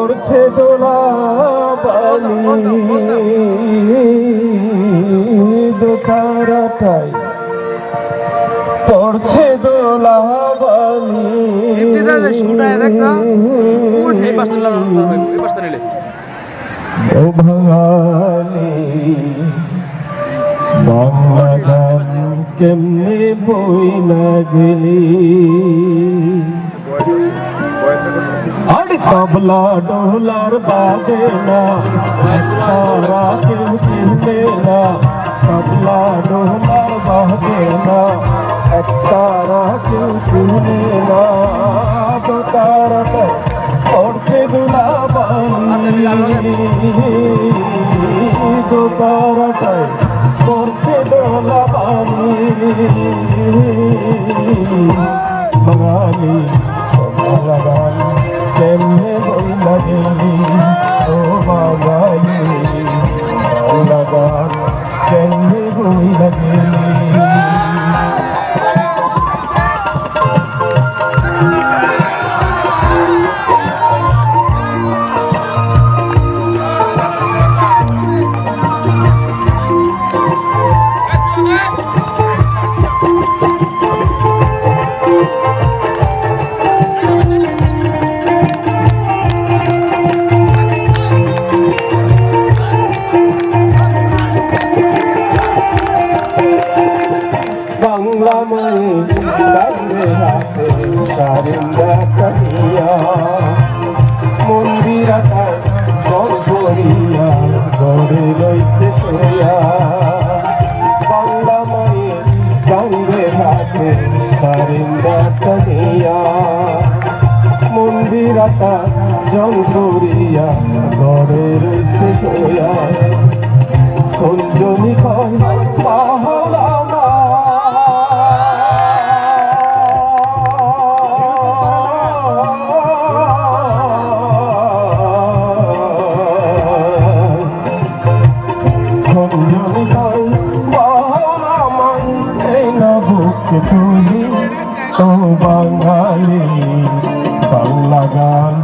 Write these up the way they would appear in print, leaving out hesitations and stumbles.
পড়ছে দোলা বালি দোতারাটাই পড়ছে দোলা বালি ও ভাঙালি বাংলা গান কেমনে বই না গেলি আর তবলা ডোলার বাজে না তারা কেউ চিনবে না তবলা ডোলার বাজে না তারা কেউ চিনবে না তো তারা পড়ছে দোলা বালি তো তারাটাই পড়ছে দোলা বালি বাঙালি বাগান কেমনে বই লাগেলি ও বাঙালি বাগান কেমনে বই লাগেলি বাংলা মায়ে কান্দে হাতে সারিন্দা কাটিয়া মন্দিরাটায় জল করিয়া গড়ে রইছে সইয়া বাংলা মায়ে কান্দে হাতে সারিন্দা কাটিয়া মন্দিরাটা জল করিয়া গড়ে রইছে সইয়া সঞ্জনী কয় পাহাড়া তুলি ও বাঙালি বাংলা গান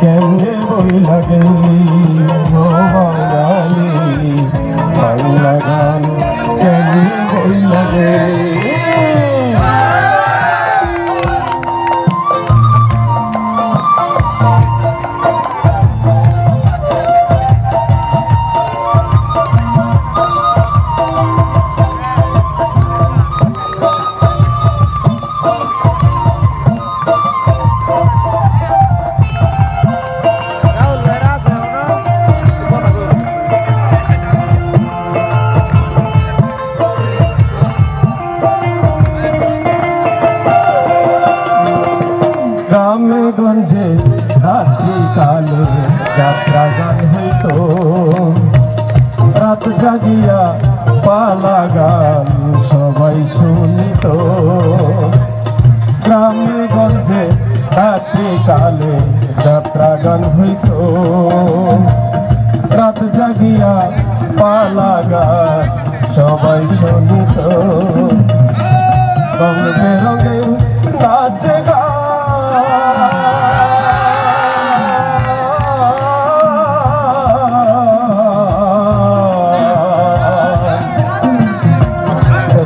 কেমনে বই লাগেলি ও বাঙালি বাংলা গান কেমনে বই লাগেলি গ্রামে-গঞ্জে রাত্রিকালে যাত্রা গান হইতো রাত জাগিয়া পালা গান সবাই শুনিত গ্রামে-গঞ্জে রাত্রিকালে যাত্রা গান হইতো রাত জাগিয়া পালা গান সবাই শুনিত রঙ বেরঙে নাচে গান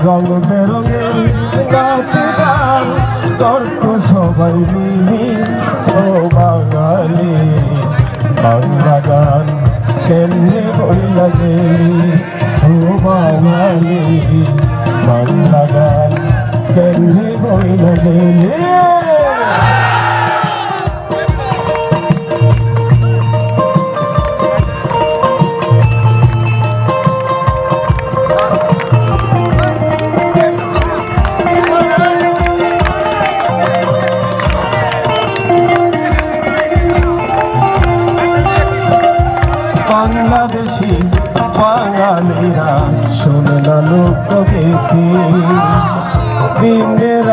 রঙ বেরঙের নাচ গান করতো সবাই মিলি ও বাঙালি বাংলা গান কেমনে বই লাগেলি ও বাঙালি বাংলা গান কেমনে বই লাগেলি বাংলাদেশি বাঙালিরা শোনে না লোকগীতি দিনের